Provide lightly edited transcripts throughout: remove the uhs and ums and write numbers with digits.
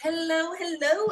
Hello,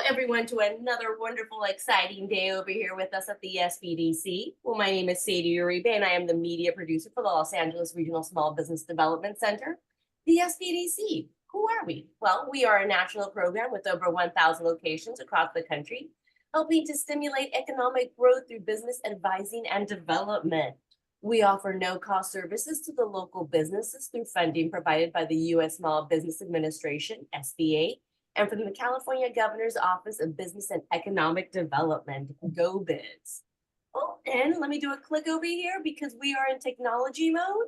everyone, to another wonderful, exciting day over here with us at the SBDC. Well, my name is Sadie Uribe, and I am the media producer for the Los Angeles Regional Small Business Development Center, the SBDC. Who are we? Well, we are a national program with over 1,000 locations across the country, helping to stimulate economic growth through business advising and development. We offer no-cost services to the local businesses through funding provided by the U.S. Small Business Administration, SBA, and from the California Governor's Office of Business and Economic Development, GoBiz. Oh, and let me do a click over here because we are in technology mode.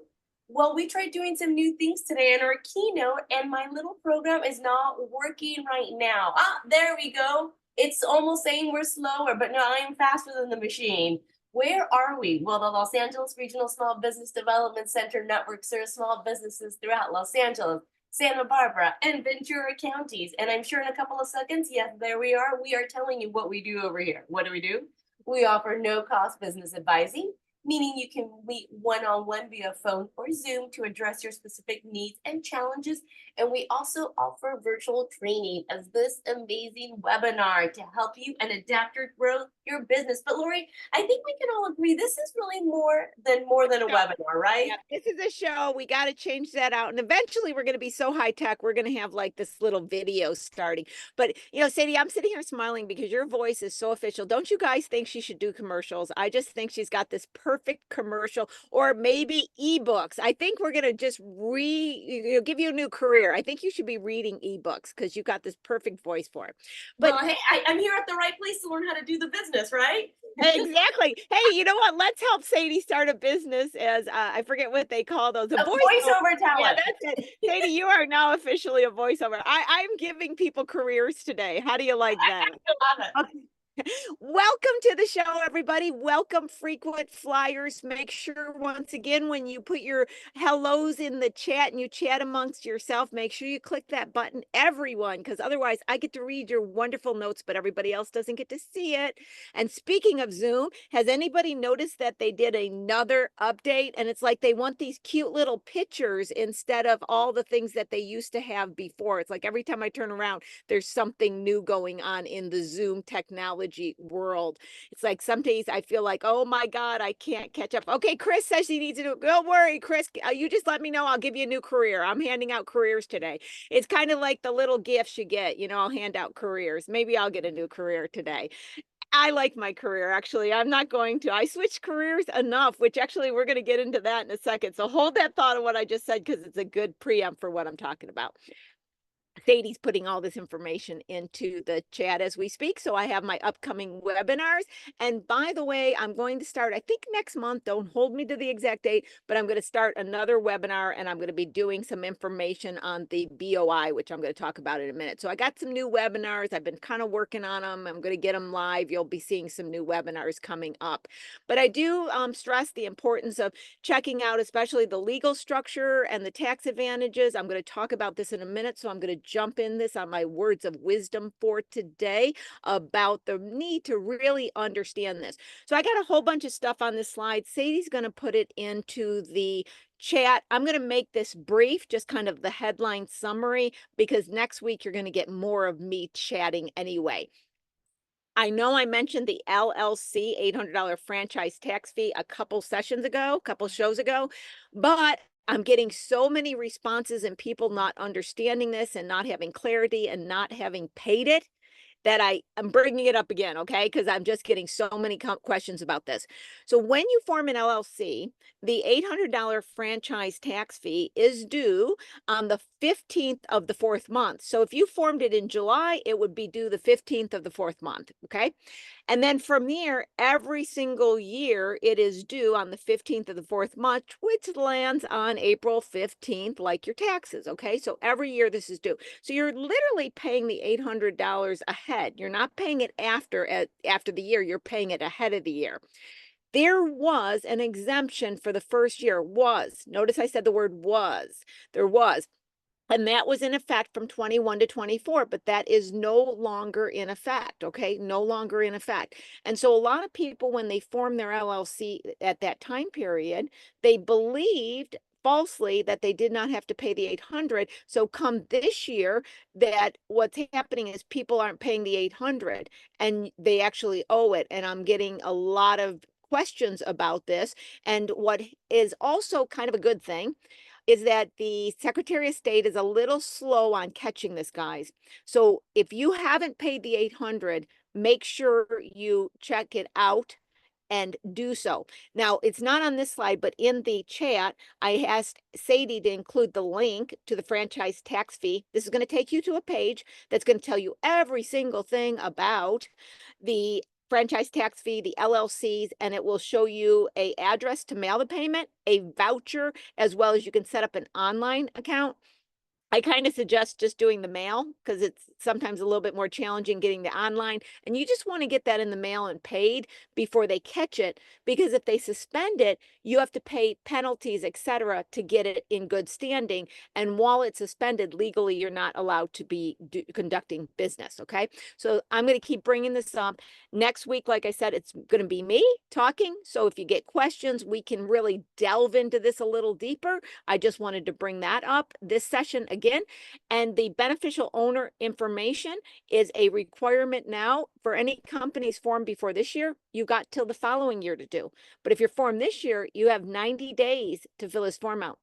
Well, we tried doing some new things today in our keynote, and my little program is not working right now. There we go. It's almost saying we're slower, but no, I am faster than the machine. Where are we? Well, the Los Angeles Regional Small Business Development Center network serves small businesses throughout Los Angeles, Santa Barbara, and Ventura counties. And I'm sure in a couple of seconds, yes, there we are. We are telling you what we do over here. What do? We offer no-cost business advising, meaning you can meet one-on-one via phone or Zoom to address your specific needs and challenges. And we also offer virtual training as this amazing webinar to help you and adapt or grow your business. But Lori, I think we can all agree this is really more than a webinar, right? Yeah, this is a show. We got to change that out. And eventually we're going to be so high tech, we're going to have like this little video starting. But, Sadie, I'm sitting here smiling because your voice is so official. Don't you guys think she should do commercials? I just think she's got this perfect commercial, or maybe ebooks. I think we're going to just give you a new career. I think you should be reading ebooks because you've got this perfect voice for it. But well, hey, I'm here at the right place to learn how to do the business, right? exactly. Hey, you know what? Let's help Sadie start a business as I forget what they call those. A voiceover Yeah, talent. that's it. Sadie, you are now officially a voiceover. I'm giving people careers today. How do you like that? I love it. Okay. Welcome to the show, everybody. Welcome, frequent flyers. Make sure, once again, when you put your hellos in the chat and you chat amongst yourself, make sure you click that button, everyone, because otherwise I get to read your wonderful notes, but everybody else doesn't get to see it. And speaking of Zoom, has anybody noticed that they did another update? And it's like they want these cute little pictures instead of all the things that they used to have before. It's like every time I turn around, there's something new going on in the Zoom technology world. It's like some days I feel like, oh my God, I can't catch up. Okay, Chris says she needs to do. Don't worry, Chris. You just let me know. I'll give you a new career. I'm handing out careers today. It's kind of like the little gifts you get. I'll hand out careers. Maybe I'll get a new career today. I like my career, actually. I'm not going to. I switched careers enough, which actually we're going to get into that in a second. So hold that thought of what I just said because it's a good preamp for what I'm talking about. Sadie's putting all this information into the chat as we speak. So I have my upcoming webinars. And by the way, I'm going to start, I think next month, don't hold me to the exact date, but I'm going to start another webinar and I'm going to be doing some information on the BOI, which I'm going to talk about in a minute. So I got some new webinars. I've been kind of working on them. I'm going to get them live. You'll be seeing some new webinars coming up. But I do stress the importance of checking out, especially the legal structure and the tax advantages. I'm going to talk about this in a minute. So I'm going to jump in this on my words of wisdom for today about the need to really understand this. So I got a whole bunch of stuff on this slide. Sadie's going to put it into the chat. I'm going to make this brief, just kind of the headline summary, because next week you're going to get more of me chatting anyway. I know I mentioned the LLC $800 franchise tax fee a couple shows ago, but I'm getting so many responses and people not understanding this and not having clarity and not having paid it that I'm bringing it up again, okay? Because I'm just getting so many questions about this. So when you form an LLC, the $800 franchise tax fee is due on the 15th of the fourth month. So if you formed it in July, it would be due the 15th of the fourth month, okay? And then from there, every single year, it is due on the 15th of the fourth month, which lands on April 15th, like your taxes, okay? So every year this is due. So you're literally paying the $800 ahead. You're not paying it after the year. You're paying it ahead of the year. There was an exemption for the first year. Notice I said the word was. There was. And that was in effect from 21 to 24, but that is no longer in effect, okay? No longer in effect. And so a lot of people, when they formed their LLC at that time period, they believed falsely that they did not have to pay the 800. So come this year, that what's happening is people aren't paying the 800 and they actually owe it. And I'm getting a lot of questions about this. And what is also kind of a good thing is that the Secretary of State is a little slow on catching this, guys. So if you haven't paid the 800, make sure you check it out and do so. Now, it's not on this slide, but in the chat, I asked Sadie to include the link to the franchise tax fee. This is going to take you to a page that's going to tell you every single thing about the franchise tax fee, the LLCs, and it will show you a address to mail the payment, a voucher, as well as you can set up an online account. I kind of suggest just doing the mail because it's sometimes a little bit more challenging getting the online. And you just want to get that in the mail and paid before they catch it, because if they suspend it, you have to pay penalties, etc., to get it in good standing. And while it's suspended, legally, you're not allowed to be conducting business. Okay. So I'm going to keep bringing this up. Next week, like I said, it's going to be me talking. So if you get questions, we can really delve into this a little deeper. I just wanted to bring that up this session again. And the beneficial owner information is a requirement now for any companies formed before this year. You got till the following year to do. But if you're formed this year, you have 90 days to fill this form out.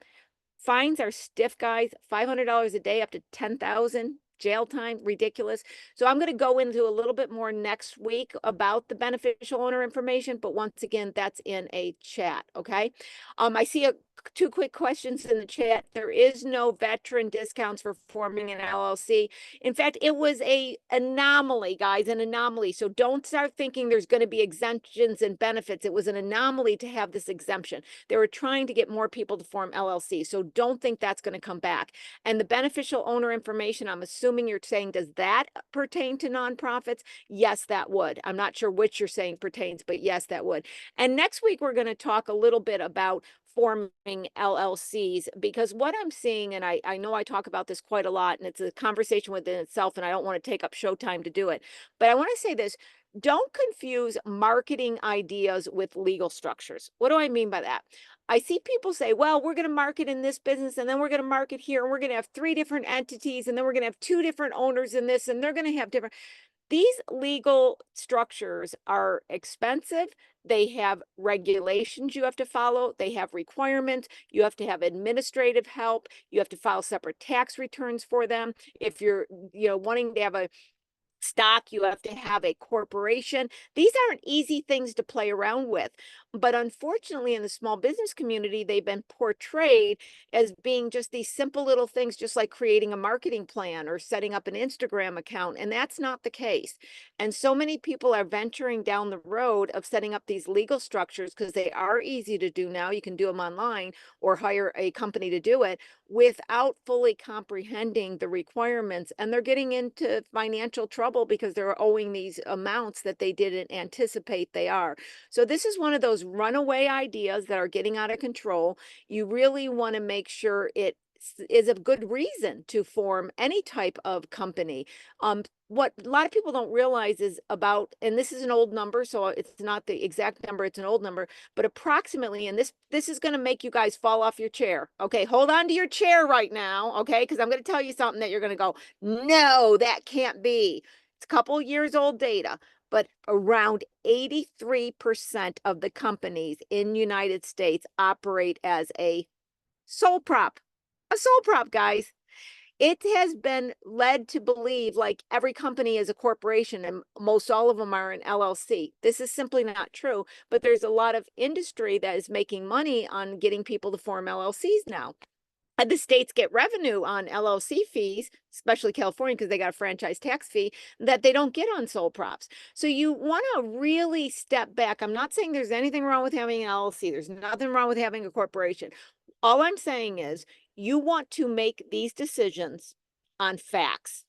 Fines are stiff, guys. $500 a day up to 10,000. Jail time, ridiculous. So I'm going to go into a little bit more next week about the beneficial owner information, but once again, that's in a chat. Okay. I see two quick questions in the chat. There is no veteran discounts for forming an LLC. In fact, it was a anomaly, guys, an anomaly. So don't start thinking there's going to be exemptions and benefits. It was an anomaly to have this exemption. They were trying to get more people to form LLC. So don't think that's going to come back. And the beneficial owner information, I'm assuming you're saying, does that pertain to nonprofits? Yes, that would. I'm not sure which you're saying pertains, but yes, that would. And next week, we're going to talk a little bit about forming LLCs, because what I'm seeing, and I know I talk about this quite a lot, and it's a conversation within itself, and I don't want to take up showtime to do it, but I want to say this. Don't confuse marketing ideas with legal structures. What do I mean by that? I see people say, well, we're going to market in this business, and then we're going to market here, and we're going to have 3 different entities, and then we're going to have 2 different owners in this, and they're going to have different. These legal structures are expensive. They have regulations you have to follow. They have requirements. You have to have administrative help. You have to file separate tax returns for them. If you're, wanting to have a stock, you have to have a corporation. These aren't easy things to play around with. But unfortunately, in the small business community, they've been portrayed as being just these simple little things, just like creating a marketing plan or setting up an Instagram account. And that's not the case. And so many people are venturing down the road of setting up these legal structures because they are easy to do now. You can do them online or hire a company to do it without fully comprehending the requirements. And they're getting into financial trouble because they're owing these amounts that they didn't anticipate they are. So this is one of those runaway ideas that are getting out of control. You really want to make sure it is a good reason to form any type of company. What a lot of people don't realize is about, and this is an old number, so it's not the exact number, it's an old number, but approximately, and this is going to make you guys fall off your chair. Okay, hold on to your chair right now, okay, because I'm going to tell you something that you're going to go, no, that can't be. It's a couple years old data, but around 83% of the companies in the United States operate as a sole prop. A sole prop, guys. It has been led to believe like every company is a corporation and most all of them are an LLC. This is simply not true, but there's a lot of industry that is making money on getting people to form LLCs now. And the states get revenue on LLC fees, especially California, because they got a franchise tax fee that they don't get on sole props. So you want to really step back. I'm not saying there's anything wrong with having an LLC. There's nothing wrong with having a corporation. All I'm saying is you want to make these decisions on facts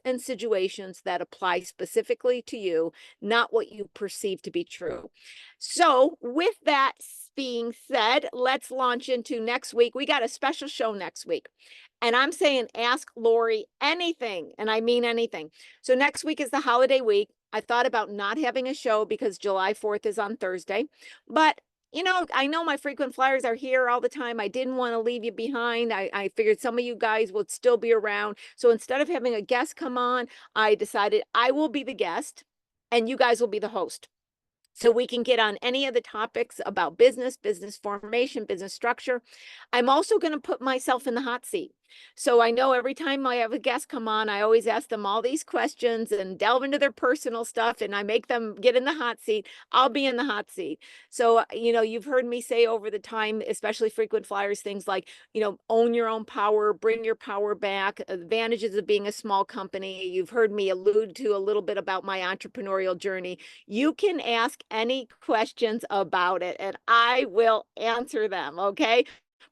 and situations that apply specifically to you, not what you perceive to be true. So with that being said, let's launch into next week. We got a special show next week. And I'm saying ask Lori anything, and I mean anything. So next week is the holiday week. I thought about not having a show because July 4th is on Thursday, but I know my frequent flyers are here all the time. I didn't want to leave you behind. I figured some of you guys would still be around. So instead of having a guest come on, I decided I will be the guest and you guys will be the host. So we can get on any of the topics about business, business formation, business structure. I'm also going to put myself in the hot seat. So I know every time I have a guest come on, I always ask them all these questions and delve into their personal stuff, and I make them get in the hot seat. I'll be in the hot seat. So, you've heard me say over the time, especially frequent flyers, things like, own your own power, bring your power back, advantages of being a small company. You've heard me allude to a little bit about my entrepreneurial journey. You can ask any questions about it and I will answer them. Okay.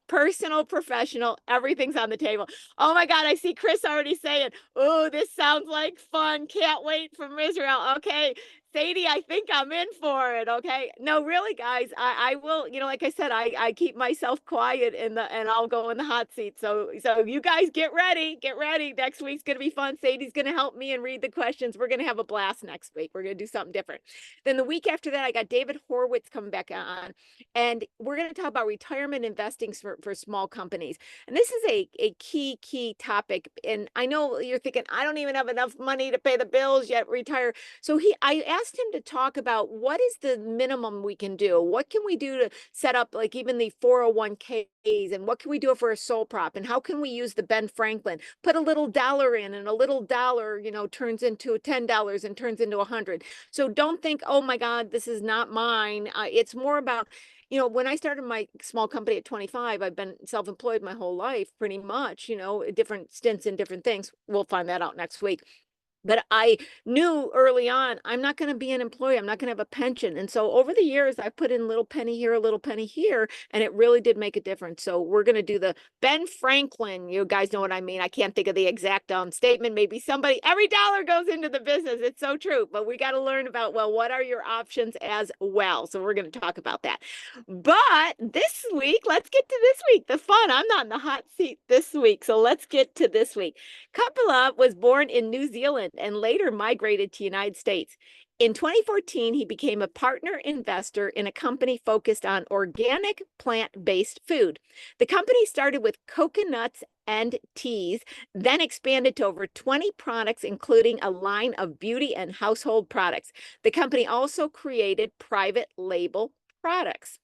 Personal, professional, everything's on the table. Oh my God, I see Chris already saying, oh, this sounds like fun. Can't wait from Israel. Okay. Sadie, I think I'm in for it. Okay. No, really, guys, I will, like I said, I keep myself quiet and I'll go in the hot seat. So you guys get ready. Get ready. Next week's gonna be fun. Sadie's gonna help me and read the questions. We're gonna have a blast next week. We're gonna do something different. Then the week after that, I got David Horowitz coming back on. And we're going to talk about retirement investing for small companies. And this is a key topic. And I know you're thinking, I don't even have enough money to pay the bills yet, retire. So I asked him to talk about what is the minimum we can do? What can we do to set up like even the 401ks, and what can we do for a sole prop? And how can we use the Ben Franklin? Put a little dollar in and a little dollar, turns into $10 and turns into 100. So don't think, oh my God, this is not mine. It's more about, when I started my small company at 25, I've been self-employed my whole life, pretty much, different stints in different things. We'll find that out next week. But I knew early on, I'm not going to be an employee. I'm not going to have a pension. And so over the years, I put in a little penny here, a little penny here, and it really did make a difference. So we're going to do the Ben Franklin. You guys know what I mean. I can't think of the exact statement. Maybe every dollar goes into the business. It's so true. But we got to learn about, well, what are your options as well? So we're going to talk about that. But this week, let's get to this week. The fun. I'm not in the hot seat this week. So let's get to this week. Kapila was born in New Zealand and later migrated to the United States. In 2014, he became a partner investor in a company focused on organic plant-based food. The company started with coconuts and teas, then expanded to over 20 products, including a line of beauty and household products. The company also created private label products.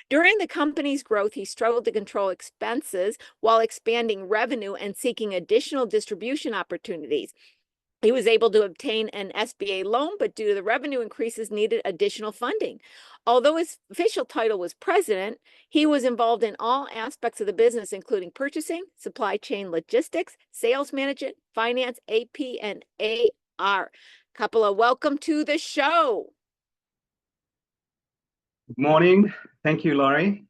During the company's growth, he struggled to control expenses while expanding revenue and seeking additional distribution opportunities. He was able to obtain an SBA loan, but due to the revenue increases, needed additional funding. Although his official title was president, he was involved in all aspects of the business, including purchasing, supply chain logistics, sales management, finance, AP, and AR. Kapila, welcome to the show. Good morning. Thank you, Laurie.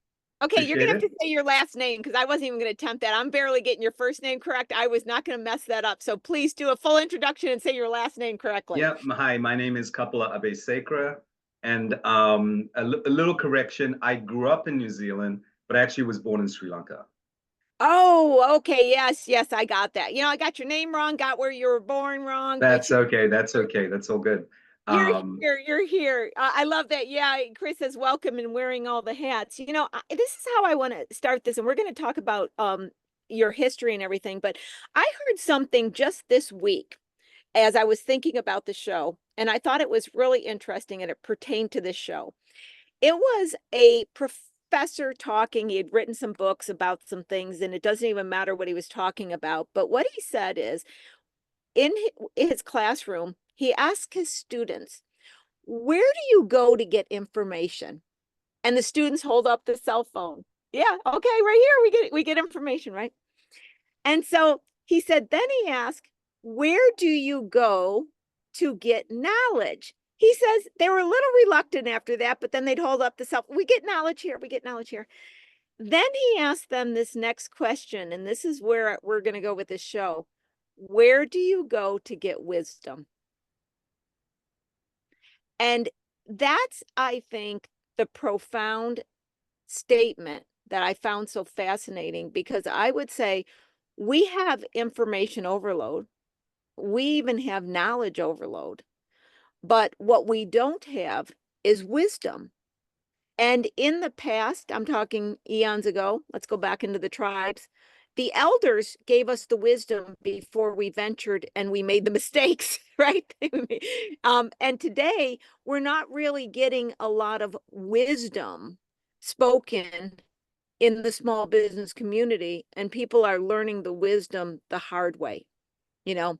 Okay, you're going to have Appreciate to say your last name because I wasn't even going to attempt that. I'm barely getting your first name correct. I was not going to mess that up. So please do a full introduction and say your last name correctly. Yep. Hi, my name is Kapila Abeysekera. And a little correction, I grew up in New Zealand, but I actually was born in Sri Lanka. Oh, okay. Yes, I got that. I got your name wrong, got where you were born wrong. That's okay. That's okay. That's all good. You're here. I love that. Yeah, Chris says welcome and wearing all the hats. This is how I want to start this, and we're going to talk about your history and everything. But I heard something just this week as I was thinking about the show, and I thought it was really interesting, and it pertained to this show. It was a professor talking. He had written some books about some things, and it doesn't even matter what he was talking about. But what he said is, in his classroom, he asked his students, where do you go to get information? And the students hold up the cell phone. Yeah, okay, right here we get information, right? And so he said, then he asked, where do you go to get knowledge? He says they were a little reluctant after that, but then they'd hold up the cell phone. We get knowledge here, we get knowledge here. Then he asked them this next question, and this is where we're going to go with this show. Where do you go to get wisdom? And that's, I think, the profound statement that I found so fascinating, because I would say we have information overload. We even have knowledge overload. But what we don't have is wisdom. And in the past, I'm talking eons ago, let's go back into the tribes. The elders gave us the wisdom before we ventured and we made the mistakes, right? And today we're not really getting a lot of wisdom spoken in the small business community, and people are learning the wisdom the hard way, you know?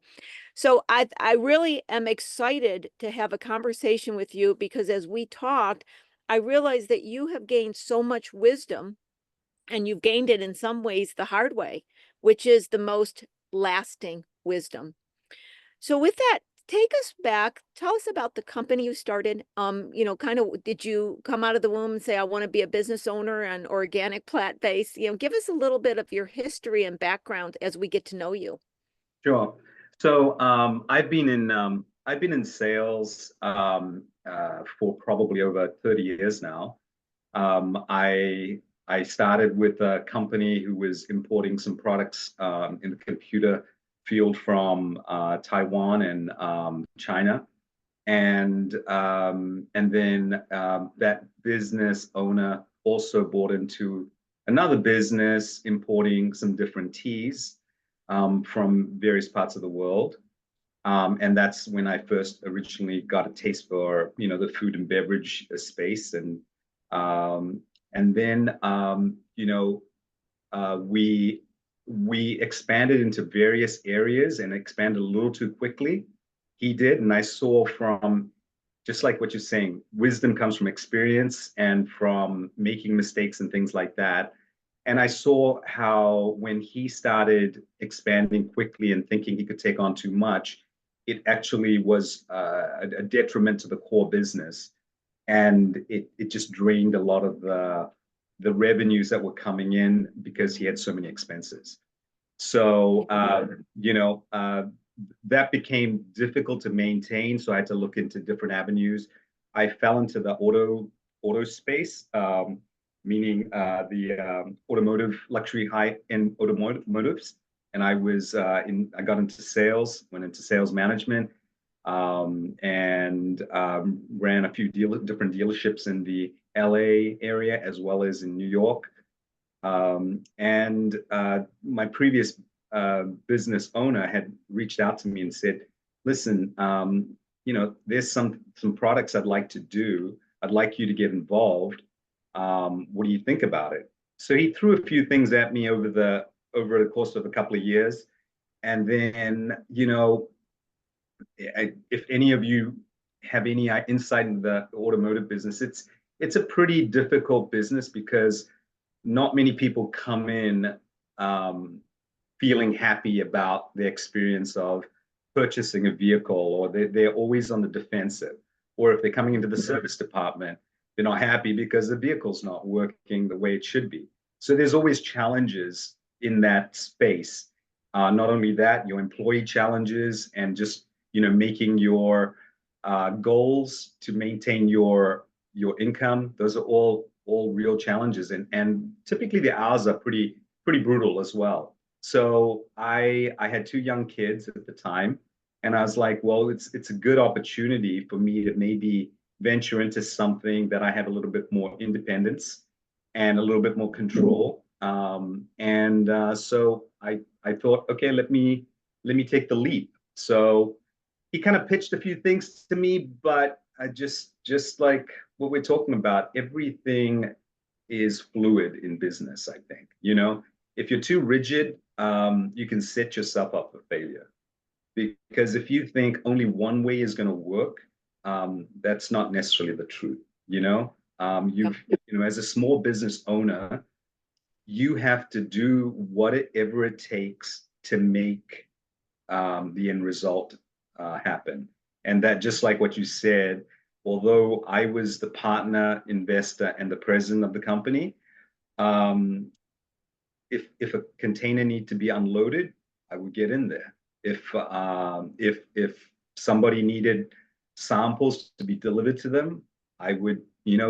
So I really am excited to have a conversation with you, because as we talked, I realized that you have gained so much wisdom, and you've gained it in some ways the hard way, which is the most lasting wisdom. So with that, take us back. Tell us about the company you started. Kind of, did you come out of the womb and say, I want to be a business owner and organic plant-based? Give us a little bit of your history and background as we get to know you. Sure. So I've been in sales for probably over 30 years now. I started with a company who was importing some products in the computer field from Taiwan and China, and then that business owner also bought into another business importing some different teas from various parts of the world. And that's when I first originally got a taste for, the food and beverage space. And then, we expanded into various areas and expanded a little too quickly. He did, and I saw from, just like what you're saying, wisdom comes from experience and from making mistakes and things like that. And I saw how when he started expanding quickly and thinking he could take on too much, it actually was a detriment to the core business. And it just drained a lot of the revenues that were coming in because he had so many expenses. So, that became difficult to maintain. So I had to look into different avenues. I fell into the auto space, meaning the automotive, luxury high-end automotives. And I got into sales, went into sales management, and ran a few different dealerships in the LA area as well as in New York. And my previous business owner had reached out to me and said, listen, there's some products I'd like to do. I'd like you to get involved. What do you think about it? So he threw a few things at me over the course of a couple of years. And then, if any of you have any insight into the automotive business, it's a pretty difficult business because not many people come in feeling happy about the experience of purchasing a vehicle, or they're always on the defensive. Or if they're coming into the service department, they're not happy because the vehicle's not working the way it should be. So there's always challenges in that space. Not only that, your employee challenges and just making your goals to maintain your income. Those are all real challenges, and typically the hours are pretty brutal as well. So I had two young kids at the time, and I was like, well, it's a good opportunity for me to maybe venture into something that I have a little bit more independence and a little bit more control. So I thought, okay, let me take the leap. So he kind of pitched a few things to me, but I just like what we're talking about, everything is fluid in business, I think. If you're too rigid, you can set yourself up for failure. Because if you think only one way is going to work, that's not necessarily the truth. As a small business owner, you have to do whatever it takes to make the end result happen. And that, just like what you said, although I was the partner, investor, and the president of the company, if a container needed to be unloaded, I would get in there. If somebody needed samples to be delivered to them, I would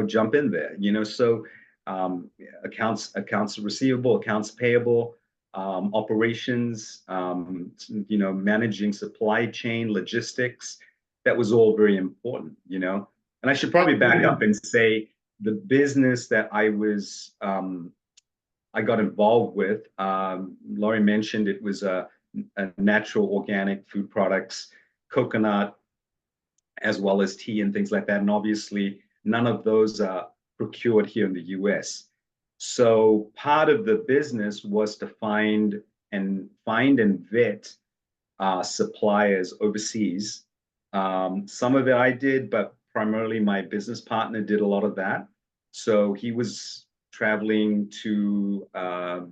jump in there. So accounts receivable, accounts payable, operations, managing supply chain, logistics. That was all very important. And I should probably back up and say the business that I got involved with, Laurie mentioned it was a natural organic food products, coconut, as well as tea and things like that. And obviously, none of those are procured here in the US. So part of the business was to find and vet suppliers overseas. Some of it I did, but primarily my business partner did a lot of that. So he was traveling to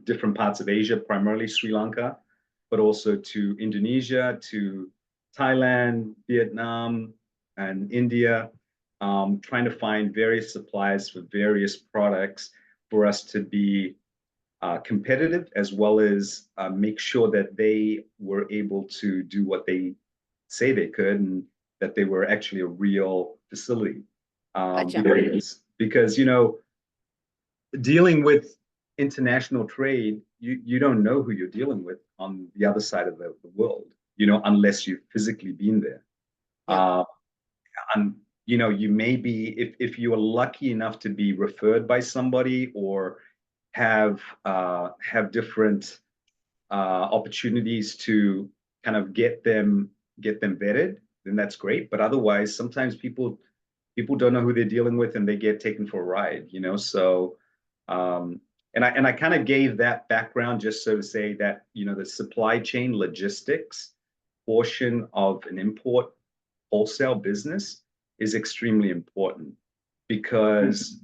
different parts of Asia, primarily Sri Lanka, but also to Indonesia, to Thailand, Vietnam, and India, trying to find various suppliers for various products for us to be competitive, as well as make sure that they were able to do what they say they could, and that they were actually a real facility. Gotcha. Because dealing with international trade, you don't know who you're dealing with on the other side of the world, unless you've physically been there. Yep. And you may be, if you are lucky enough to be referred by somebody, or have different opportunities to kind of get them vetted, then that's great. But otherwise, sometimes people don't know who they're dealing with, and they get taken for a ride. So and I kind of gave that background just so to say that the supply chain logistics portion of an import wholesale business is extremely important, because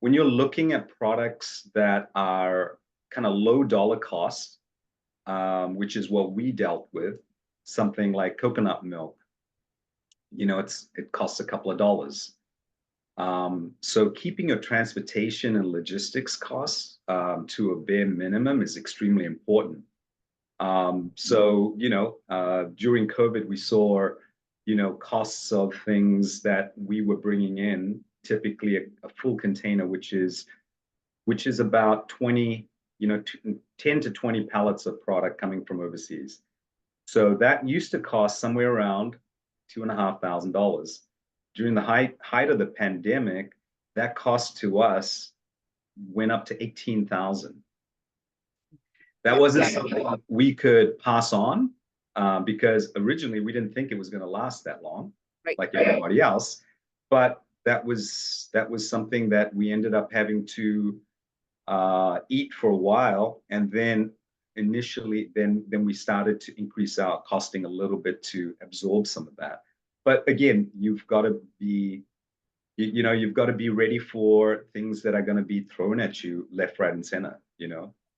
when you're looking at products that are kind of low dollar costs, which is what we dealt with, something like coconut milk, it costs a couple of dollars. So keeping your transportation and logistics costs to a bare minimum is extremely important. So during COVID, we saw costs of things that we were bringing in, typically a full container, which is about 20, 10 to 20 pallets of product coming from overseas. So that used to cost somewhere around $2,500. During the height of the pandemic, that cost to us went up to $18,000. That wasn't something we could pass on, because originally we didn't think it was going to last that long, Right. like everybody else. But that was something that we ended up having to eat for a while, and then initially, then we started to increase our costing a little bit to absorb some of that. But again, you've got to be ready for things that are going to be thrown at you left, right, and center.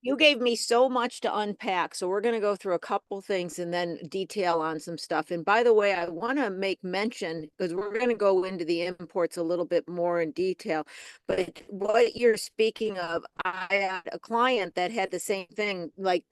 You gave me so much to unpack, so we're going to go through a couple things and then detail on some stuff. And by the way, I want to make mention, because we're going to go into the imports a little bit more in detail, but what you're speaking of, I had a client that had the same thing, like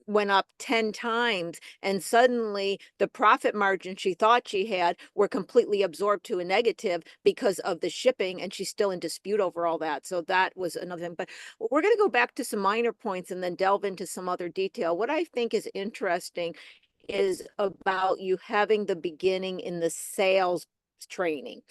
went up 10 times, and suddenly the profit margin she thought she had were completely absorbed to a negative because of the shipping, and she's still in dispute over all that. So that was another thing. But we're going to go back to some minor points and then delve into some other detail. What I think is interesting is about you having the beginning in the sales training.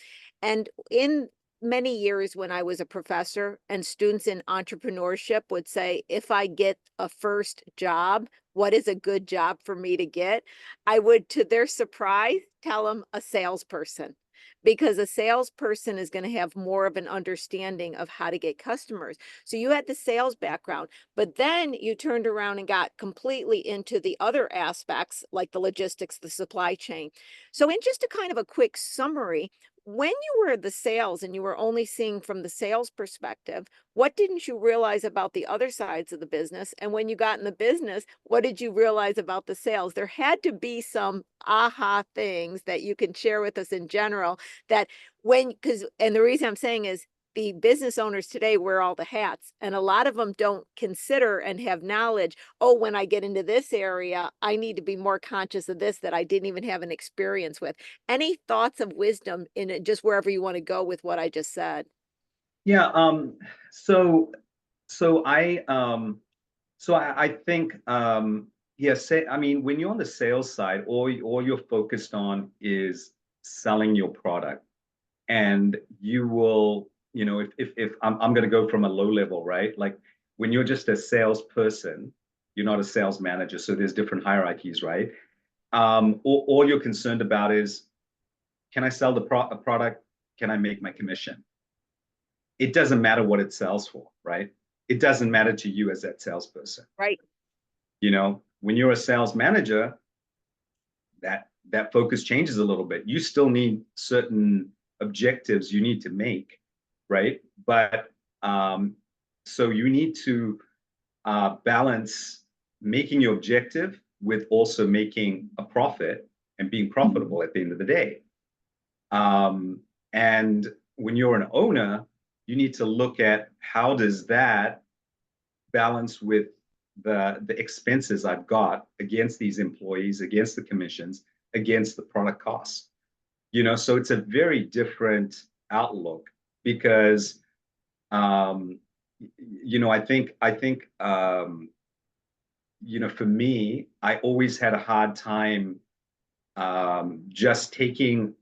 And in many years when I was a professor, and students in entrepreneurship would say, if I get a first job, what is a good job for me to get? I would, to their surprise, tell them a salesperson, because a salesperson is going to have more of an understanding of how to get customers. So you had the sales background, but then you turned around and got completely into the other aspects, like the logistics, the supply chain. So in just a kind of a quick summary, when you were the sales and you were only seeing from the sales perspective, what didn't you realize about the other sides of the business? And when you got in the business, what did you realize about the sales? There had to be some aha things that you can share with us in general, that and the reason I'm saying is, the business owners today wear all the hats, and a lot of them don't consider and have knowledge. Oh, when I get into this area, I need to be more conscious of this that I didn't even have an experience with. Any thoughts of wisdom in it, just wherever you want to go with what I just said? Yeah. So I think I mean, when you're on the sales side, all you're focused on is selling your product. and you will, if I'm going to go from a low level, right? Like when you're just a salesperson, you're not a sales manager. So there's different hierarchies, right? All you're concerned about is, can I sell a product? Can I make my commission? It doesn't matter what it sells for, right? It doesn't matter to you as that salesperson. Right. When you're a sales manager, that focus changes a little bit. You still need certain objectives you need to make, right? But so you need to balance making your objective with also making a profit and being profitable at the end of the day. And when you're an owner, you need to look at how does that balance with the expenses I've got against these employees, against the commissions, against the product costs. So it's a very different outlook because I think for me, I always had a hard time just taking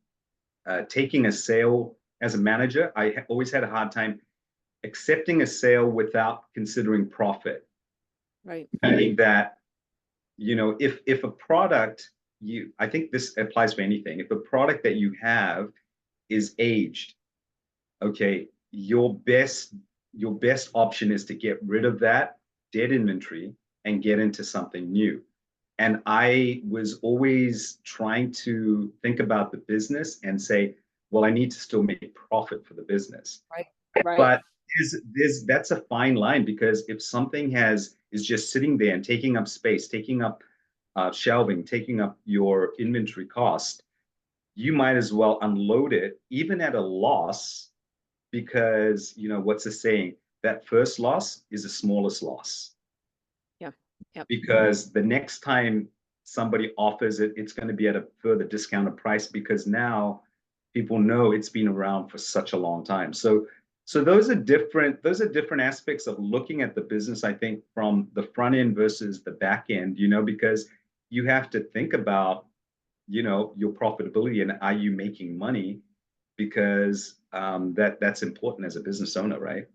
a sale as a manager. I always had a hard time accepting a sale without considering profit. Right. I think that, if a product I think this applies for anything. If a product that you have is aged, okay, your best option is to get rid of that dead inventory and get into something new. And I was always trying to think about the business and say, well, I need to still make profit for the business. Right. Right. But that's a fine line, because if something is just sitting there and taking up space, taking up shelving, taking up your inventory cost, you might as well unload it even at a loss, because what's the saying? That first loss is the smallest loss. Yeah. Yep. Because the next time somebody offers it, it's going to be at a further discounted price, because now people know it's been around for such a long time. So those are different aspects of looking at the business, I think, from the front end versus the back end, because you have to think about, your profitability and are you making money, because that's important as a business owner, right?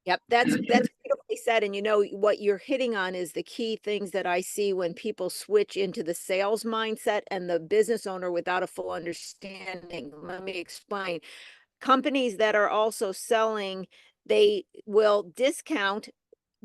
Yep, that's beautifully said. And what you're hitting on is the key things that I see when people switch into the sales mindset and the business owner without a full understanding. Let me explain. Companies that are also selling, they will discount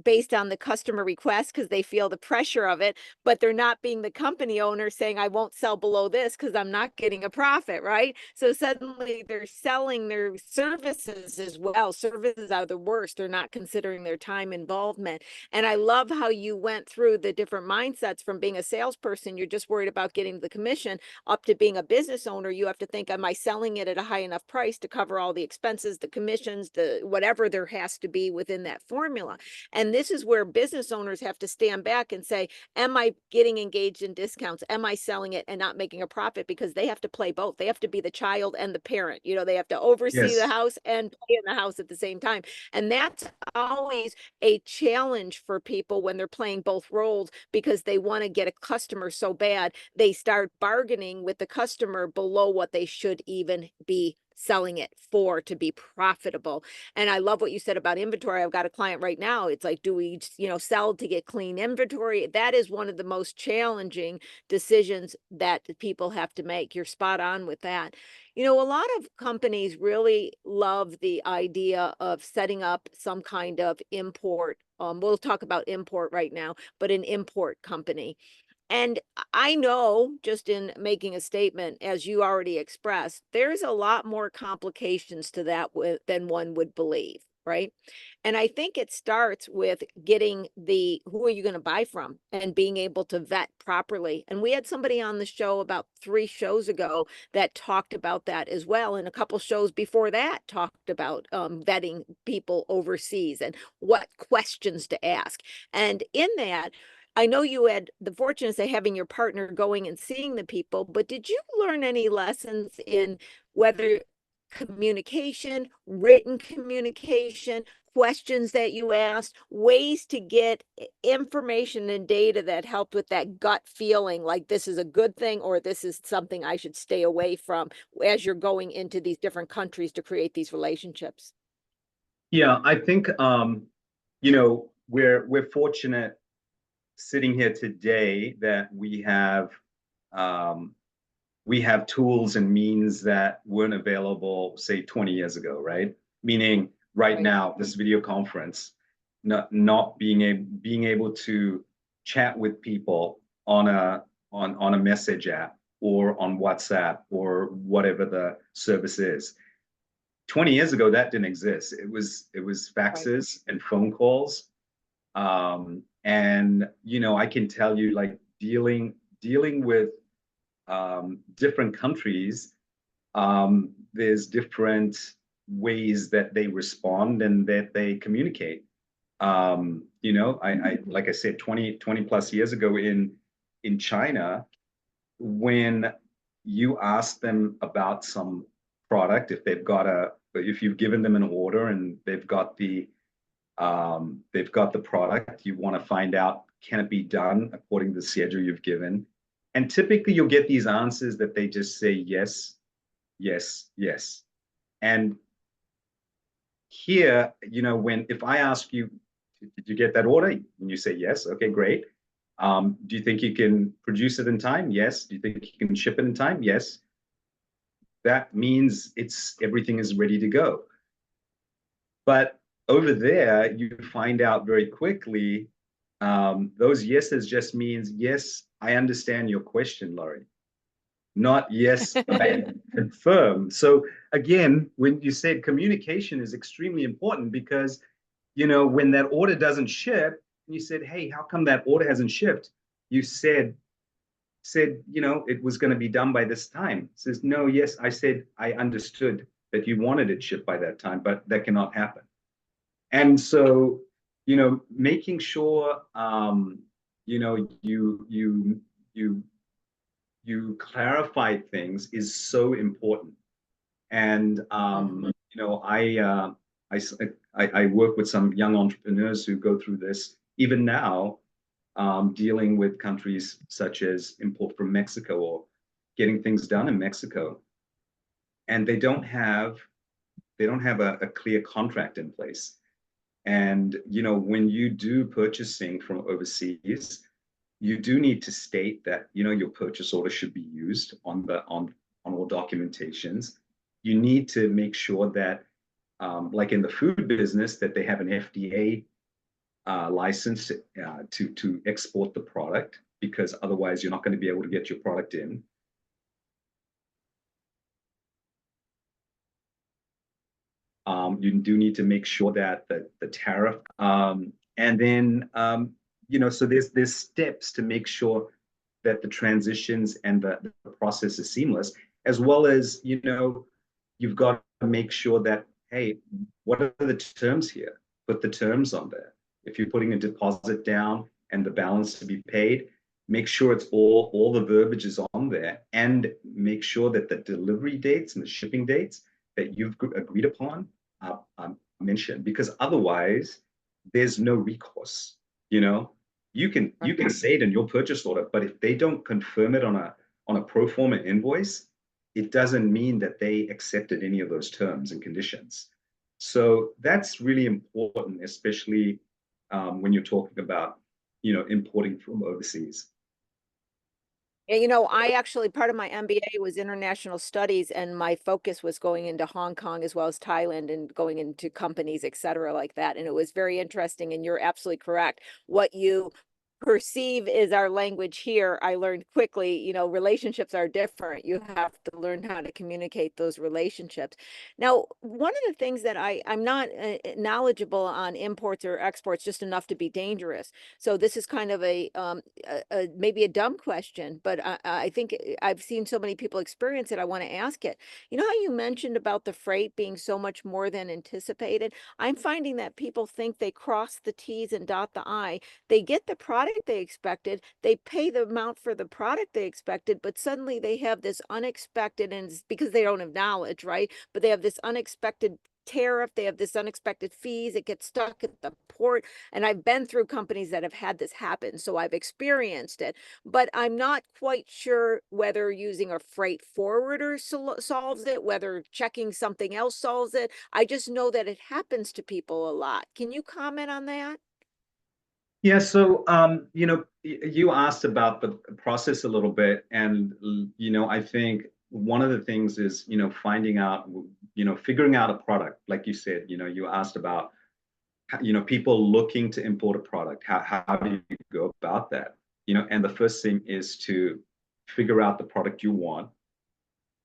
based on the customer request because they feel the pressure of it, but they're not being the company owner saying, I won't sell below this because I'm not getting a profit, right? So suddenly they're selling their services as well. Services are the worst. They're not considering their time involvement. And I love how you went through the different mindsets from being a salesperson, you're just worried about getting the commission, up to being a business owner. You have to think, am I selling it at a high enough price to cover all the expenses, the commissions, the whatever there has to be within that formula? And this is where business owners have to stand back and say, am I getting engaged in discounts? Am I selling it and not making a profit? Because they have to play both. They have to be the child and the parent. They have to oversee the house and play in the house at the same time. And that's always a challenge for people when they're playing both roles, because they want to get a customer so bad, they start bargaining with the customer below what they should even be selling it for to be profitable. And I love what you said about inventory. I've got a client right now. It's like, do we, sell to get clean inventory? That is one of the most challenging decisions that people have to make. You're spot on with that. A lot of companies really love the idea of setting up some kind of import. We'll talk about import right now, but an import company. And I know, just in making a statement, as you already expressed, there's a lot more complications to that than one would believe, right? And I think it starts with getting who are you going to buy from and being able to vet properly. And we had somebody on the show about 3 shows ago that talked about that as well. And a couple shows before that talked about vetting people overseas and what questions to ask. And in that, I know you had the fortune of having your partner going and seeing the people, but did you learn any lessons in whether communication, written communication, questions that you asked, ways to get information and data that helped with that gut feeling, like this is a good thing or this is something I should stay away from as you're going into these different countries to create these relationships? Yeah, I think we're fortunate sitting here today that we have tools and means that weren't available, say, 20 years ago, right? Meaning right now, this video conference, not being able to chat with people on a message app or on WhatsApp or whatever the service is. 20 years ago, that didn't exist. It was faxes and phone calls. And I can tell you, like, dealing with different countries, there's different ways that they respond and that they communicate. I like I said, 20 plus years ago in China, when you ask them about some product, if you've given them an order and they've got the product, you want to find out, can it be done according to the schedule you've given? And typically you'll get these answers that they just say yes, yes, yes. And here, if I ask you, did you get that order? And you say yes, okay, great. Do you think you can produce it in time? Yes. Do you think you can ship it in time? Yes. That means everything is ready to go. But over there, you find out very quickly, those yeses just means, yes, I understand your question, Laurie. Not yes, I confirm. So again, when you said communication is extremely important, because when that order doesn't ship, and you said, hey, how come that order hasn't shipped? You said it was going to be done by this time. It says, no, yes, I said I understood that you wanted it shipped by that time, but that cannot happen. And so, making sure you clarify things is so important. And I work with some young entrepreneurs who go through this even now, dealing with countries such as import from Mexico or getting things done in Mexico, and they don't have a clear contract in place. And when you do purchasing from overseas, you do need to state that your purchase order should be used on all documentations. You need to make sure that, like in the food business, that they have an FDA license to export the product, because otherwise you're not going to be able to get your product in. You do need to make sure that the tariff, and then so there's steps to make sure that the transitions and the process is seamless, as well as you've got to make sure that, hey, what are the terms here? Put the terms on there. If you're putting a deposit down and the balance to be paid, make sure it's all the verbiage is on there, and make sure that the delivery dates and the shipping dates that you've agreed upon are mentioned, because otherwise there's no recourse. You can say it in your purchase order, but if they don't confirm it on a pro forma invoice, it doesn't mean that they accepted any of those terms and conditions. So that's really important, especially when you're talking about importing from overseas. Yeah, I actually, part of my MBA was international studies, and my focus was going into Hong Kong as well as Thailand and going into companies, et cetera, like that. And it was very interesting. And you're absolutely correct. What you perceive is our language here. I learned quickly, relationships are different. You have to learn how to communicate those relationships. Now, one of the things that I'm not knowledgeable on imports or exports just enough to be dangerous. So this is kind of a maybe a dumb question, but I think I've seen so many people experience it. I want to ask it. You know how you mentioned about the freight being so much more than anticipated? I'm finding that people think they cross the T's and dot the I. They get the product they expected, they pay the amount for the product they expected, but suddenly they have this unexpected, and it's because they don't have knowledge, right? But they have this unexpected tariff, they have this unexpected fees, it gets stuck at the port. And I've been through companies that have had this happen, so I've experienced it, but I'm not quite sure whether using a freight forwarder solves it, whether checking something else solves it. I just know that it happens to people a lot. Can you comment on that? Yeah, so you asked about the process a little bit, and I think one of the things is finding out, figuring out a product, like you said, you asked about people looking to import a product. How do you go about that? And the first thing is to figure out the product you want,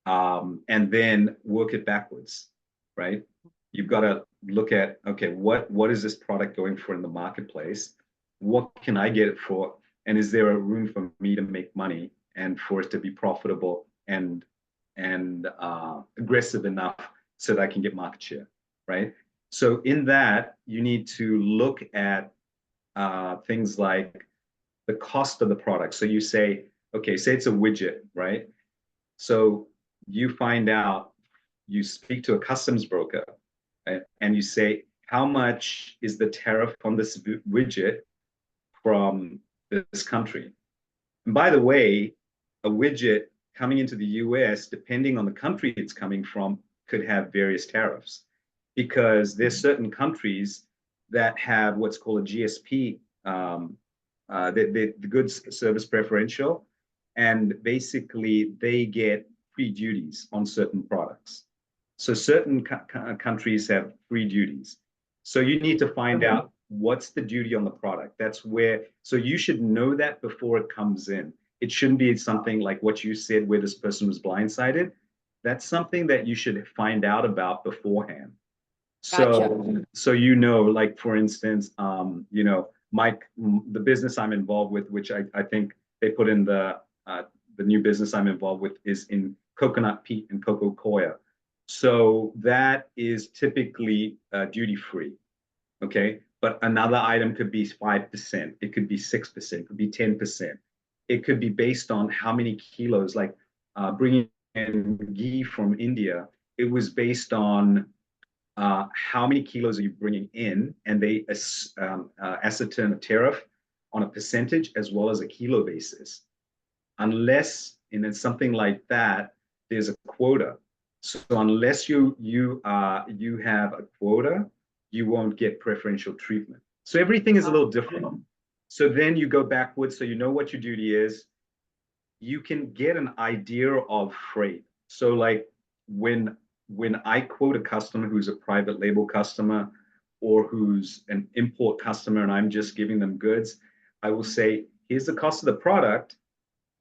and then work it backwards, right? You've got to look at, okay, what is this product going for in the marketplace? What can I get it for? And is there a room for me to make money and for it to be profitable and aggressive enough so that I can get market share, right? So in that, you need to look at things like the cost of the product. So you say, okay, say it's a widget, right? So you find out, you speak to a customs broker, right? And you say, how much is the tariff on this widget from this country? And by the way, a widget coming into the US, depending on the country it's coming from, could have various tariffs, because there's certain countries that have what's called a GSP, the goods service preferential, and basically they get free duties on certain products. So certain countries have free duties. So you need to find out what's the duty on the product. That's where, so you should know that before it comes in. It shouldn't be something like what you said where this person was blindsided. That's something that you should find out about beforehand. So like for instance, the business I'm involved with, which I think they put in the new business I'm involved with is in coconut peat and cocoa coir. So that is typically duty free. Okay. But another item could be 5%, it could be 6%, it could be 10%. It could be based on how many kilos, like bringing in ghee from India, it was based on how many kilos are you bringing in, and they ascertain a tariff on a percentage as well as a kilo basis. Unless in something like that, there's a quota. So unless you have a quota, you won't get preferential treatment. So everything is a little different. So then you go backwards, so you know what your duty is. You can get an idea of freight. So like when I quote a customer who's a private label customer or who's an import customer and I'm just giving them goods, I will say, here's the cost of the product.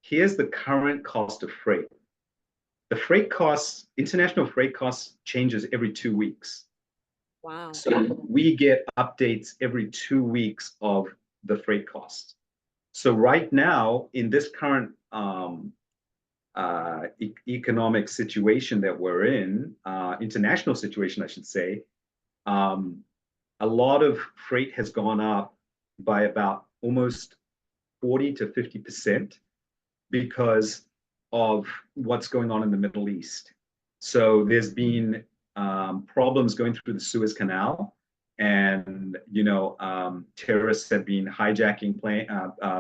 Here's the current cost of freight. The freight costs, international freight costs changes every 2 weeks. Wow. So we get updates every 2 weeks of the freight costs. So right now, in this current economic situation that we're in, international situation, I should say, a lot of freight has gone up by about almost 40 to 50% because of what's going on in the Middle East. So there's been problems going through the Suez Canal, and terrorists have been hijacking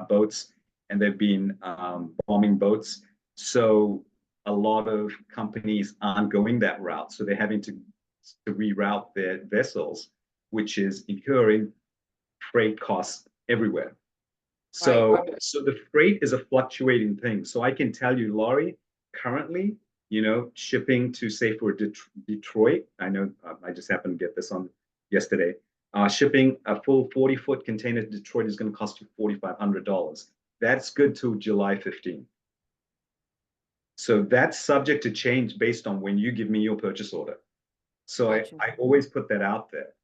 boats, and they've been bombing boats. So a lot of companies aren't going that route, so they're having to reroute their vessels, which is incurring freight costs everywhere. So the freight is a fluctuating thing. So I can tell you, Laurie, currently, shipping to, say, for Detroit, I know I just happened to get this on yesterday. Shipping a full 40-foot container to Detroit is going to cost you $4,500. That's good till July 15th. So that's subject to change based on when you give me your purchase order. So I always put that out there.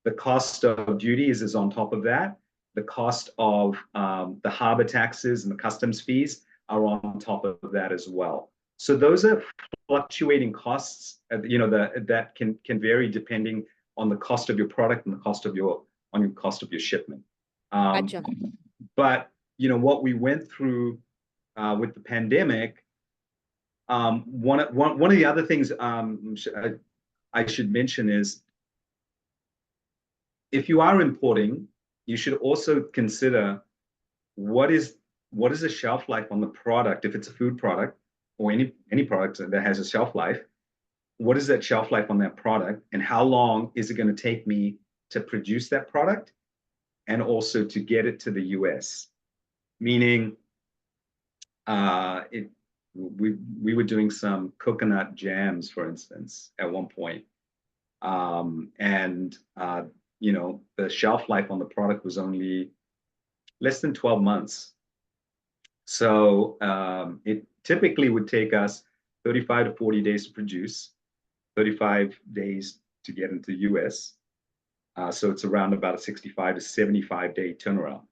The cost of duties is on top of that. The cost of the harbor taxes and the customs fees are on top of that as well. So those are fluctuating costs, that can vary depending on the cost of your product and the cost of your shipment. But what we went through with the pandemic, one of the other things I should mention is if you are importing, you should also consider what is the shelf life on the product if it's a food product or any product that has a shelf life. What is that shelf life on that product, and how long is it going to take me to produce that product and also to get it to the US? Meaning, we were doing some coconut jams, for instance, at one point. And the shelf life on the product was only less than 12 months. So it typically would take us 35 to 40 days to produce, 35 days to get into the US. So it's around about a 65 to 75 day turnaround.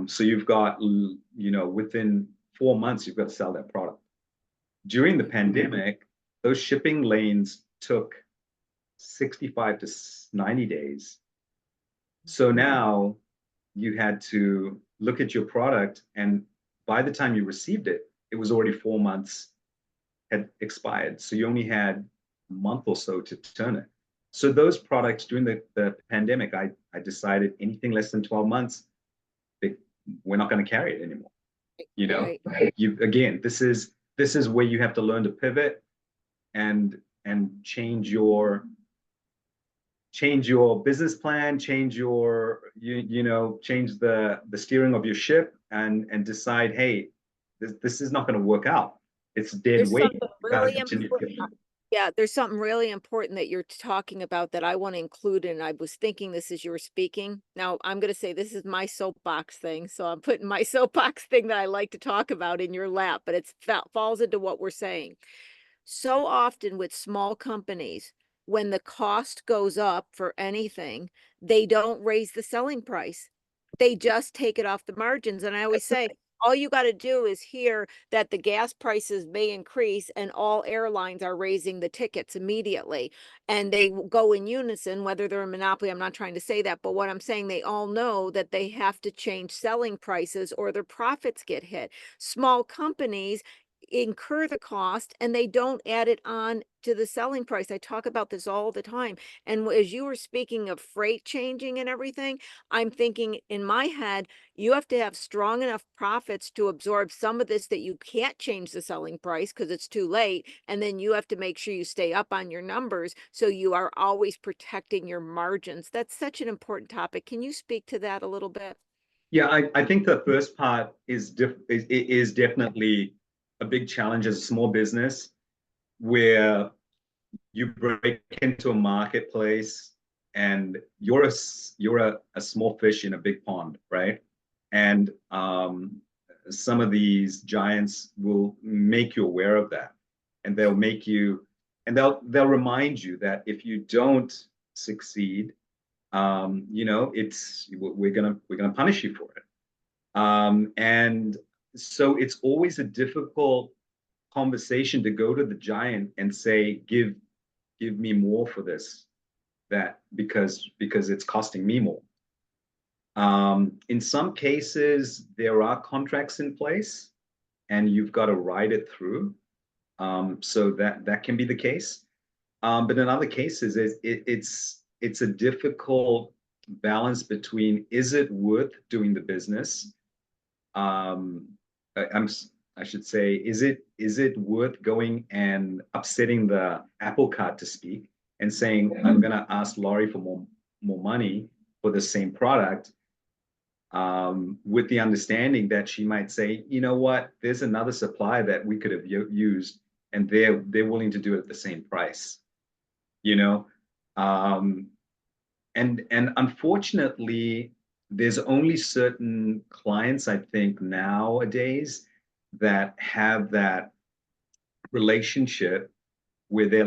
So you've got, within 4 months, you've got to sell that product. During the pandemic, those shipping lanes took 65 to 90 days. So now you had to look at your product, and by the time you received it, it was already 4 months had expired. So you only had a month or so to turn it. So those products during the pandemic, I decided anything less than 12 months, we're not going to carry it anymore. Right. This is where you have to learn to pivot and change your business plan, change change the steering of your ship, and decide, hey, this is not going to work out. It's dead weight. Yeah, there's something really important that you're talking about that I want to include, and I was thinking this as you were speaking. Now, I'm going to say this is my soapbox thing, so I'm putting my soapbox thing that I like to talk about in your lap, but it falls into what we're saying. So often with small companies, when the cost goes up for anything, they don't raise the selling price. They just take it off the margins. And I always say, all you got to do is hear that the gas prices may increase and all airlines are raising the tickets immediately. And they go in unison, whether they're a monopoly. I'm not trying to say that, but what I'm saying, they all know that they have to change selling prices or their profits get hit. Small companies incur the cost and they don't add it on to the selling price. I talk about this all the time. And as you were speaking of freight changing and everything, I'm thinking in my head, you have to have strong enough profits to absorb some of this that you can't change the selling price because it's too late. And then you have to make sure you stay up on your numbers so you are always protecting your margins. That's such an important topic. Can you speak to that a little bit? Yeah, I think the first part is definitely a big challenge as a small business, where you break into a marketplace and you're a small fish in a big pond, right? And some of these giants will make you aware of that, and they'll remind you that if you don't succeed, we're gonna punish you for it. And so it's always a difficult conversation to go to the giant and say, give me more for this, because it's costing me more. In some cases, there are contracts in place and you've got to ride it through. So that can be the case. But in other cases, it's a difficult balance between, is it worth doing the business? I should say, is it worth going and upsetting the apple cart, to speak, and saying, I'm going to ask Laurie for more money for the same product, with the understanding that she might say, you know what, there's another supplier that we could have used, and they're willing to do it at the same price, and unfortunately, there's only certain clients, I think, nowadays that have that relationship where they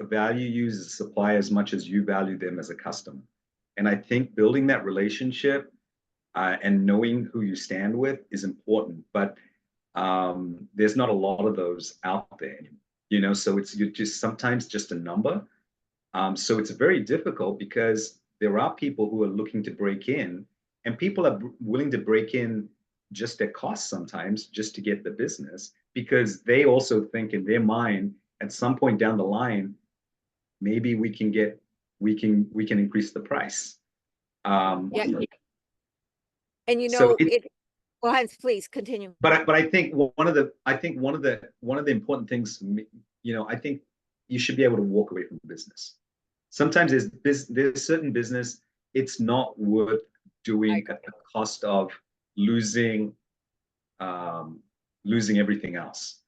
value you as a supplier as much as you value them as a customer. And I think building that relationship and knowing who you stand with is important, but there's not a lot of those out there anymore, so you're just sometimes just a number. So it's very difficult because there are people who are looking to break in, and people are willing to break in just at cost sometimes, just to get the business, because they also think in their mind at some point down the line, maybe we can increase the price. Yeah. And you So know, go ahead, please continue. But I think one of the important things, I think you should be able to walk away from the business. Sometimes there's certain business it's not worth doing at the cost of losing everything else.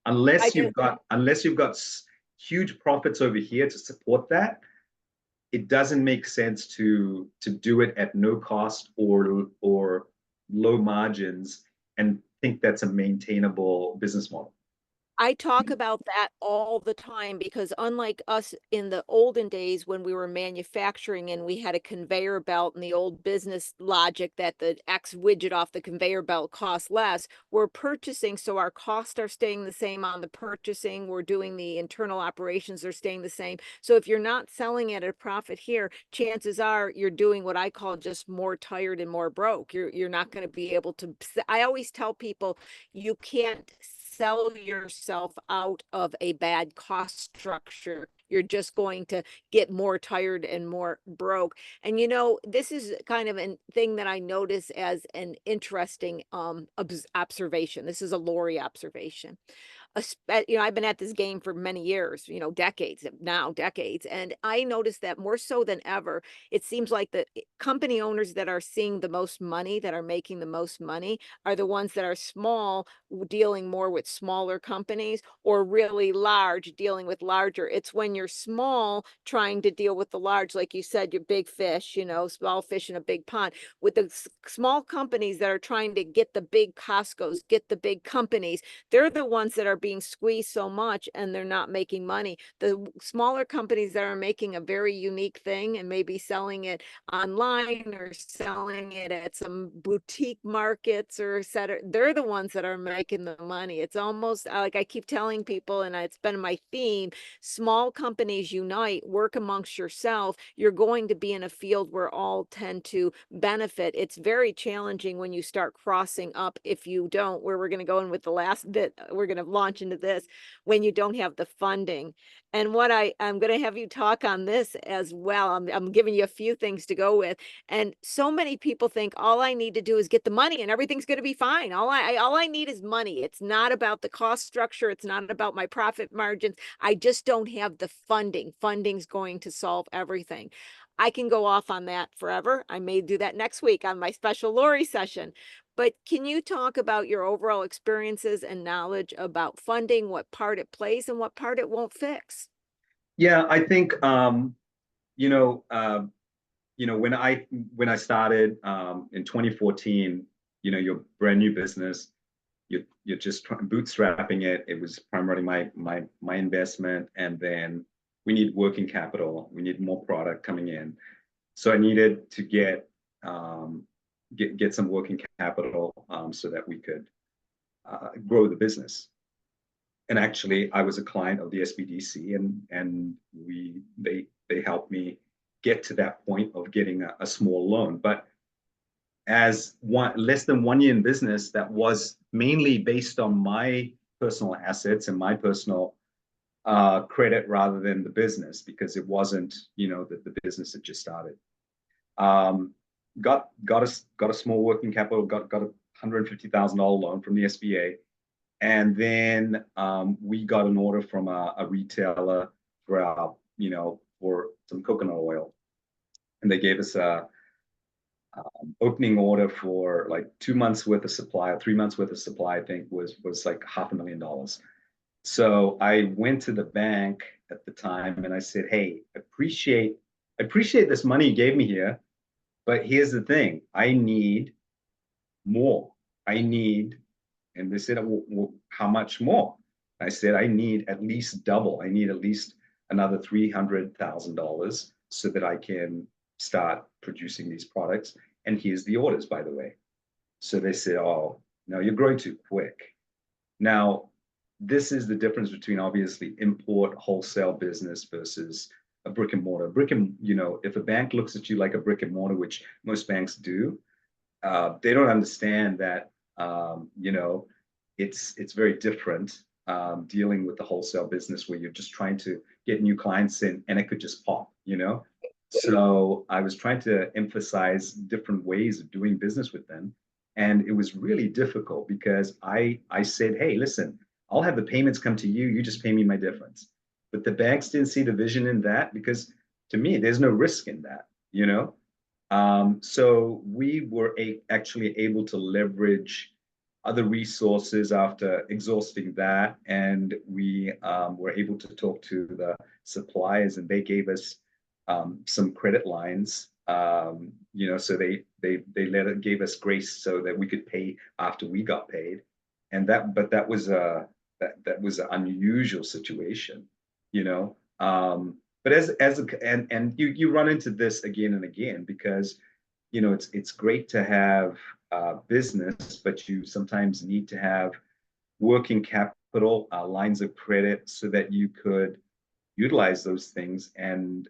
Unless you've got huge profits over here to support that, it doesn't make sense to do it at no cost or low margins and think that's a maintainable business model. I talk about that all the time because unlike us in the olden days when we were manufacturing and we had a conveyor belt and the old business logic that the X widget off the conveyor belt costs less, we're purchasing, so our costs are staying the same on the purchasing. We're doing the internal operations are staying the same. So if you're not selling at a profit here, chances are you're doing what I call just more tired and more broke. You're not going to be able to. I always tell people you can't sell yourself out of a bad cost structure. You're just going to get more tired and more broke. And this is kind of a thing that I notice as an interesting observation. This is a Lori observation. I've been at this game for many years, decades, and I noticed that more so than ever, it seems like the company owners that are seeing the most money, that are making the most money, are the ones that are small, dealing more with smaller companies, or really large, dealing with larger. It's when you're small trying to deal with the large, like you said, you're big fish, small fish in a big pond. With the small companies that are trying to get the big Costco's, get the big companies, they're the ones that are being squeezed so much and they're not making money. The smaller companies that are making a very unique thing and maybe selling it online or selling it at some boutique markets or etc., they're the ones that are making the money. It's almost like I keep telling people, and it's been my theme, small companies unite, work amongst yourself. You're going to be in a field where all tend to benefit. It's very challenging when you start crossing up, if you don't, where we're going to go in with the last bit, we're going to launch into this, when you don't have the funding. And what I'm going to have you talk on this as well. I'm giving you a few things to go with. And so many people think all I need to do is get the money and everything's going to be fine. All I need is money. It's not about the cost structure. It's not about my profit margins. I just don't have the funding. Funding's going to solve everything. I can go off on that forever. I may do that next week on my special Lori session. But can you talk about your overall experiences and knowledge about funding, what part it plays and what part it won't fix? Yeah, I think when I started in 2014, your brand new business, you're just bootstrapping it. It was primarily my investment, and then we need working capital. We need more product coming in, so I needed to get some working capital so that we could grow the business. And actually, I was a client of the SBDC, and they helped me get to that point of getting a small loan. But as less than 1 year in business, that was mainly based on my personal assets and my personal credit rather than the business, because it wasn't the business that just started. Got a small working capital, got a $150,000 loan from the SBA, and then we got an order from a retailer for for some coconut oil, and they gave us a opening order for like 2 months worth of supply, or 3 months worth of supply. I think was like $500,000. So I went to the bank at the time and I said, "Hey, appreciate this money you gave me here, but here's the thing, I need more. And they said, well, how much more? I said, I need at least double. I need at least another $300,000 so that I can start producing these products. And here's the orders, by the way. So they said, oh, no, you're growing too quick. Now, this is the difference between obviously import wholesale business versus a brick and mortar. If a bank looks at you like a brick and mortar, which most banks do, they don't understand that, it's very different. dealing with the wholesale business where you're just trying to get new clients in and it could just pop, you know? So I was trying to emphasize different ways of doing business with them. And it was really difficult because I said, hey, listen, I'll have the payments come to you, you just pay me my difference. But the banks didn't see the vision in that because to me, there's no risk in that, you know? So we were actually able to leverage other resources after exhausting that. And we were able to talk to the suppliers and they gave us some credit lines, you know, so gave us grace so that we could pay after we got paid. And that was that was an unusual situation, you know. But you run into this again and again because, you know, it's great to have business, but you sometimes need to have working capital, lines of credit, so that you could utilize those things and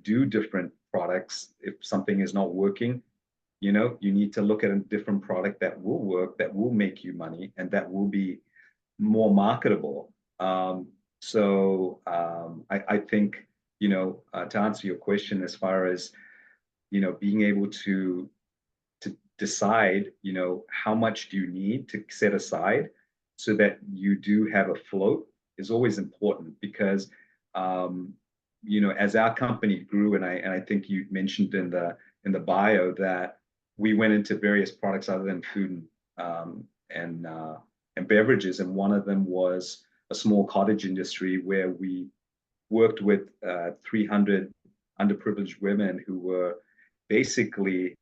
do different products. If something is not working, you know, you need to look at a different product that will work, that will make you money, and that will be more marketable. I think, you know, to answer your question, as far as, you know, being able to decide, you know, how much do you need to set aside so that you do have a float is always important because, you know, as our company grew, and I think you mentioned in the bio that we went into various products other than food and beverages, and one of them was a small cottage industry where we worked with 300 underprivileged women who were basically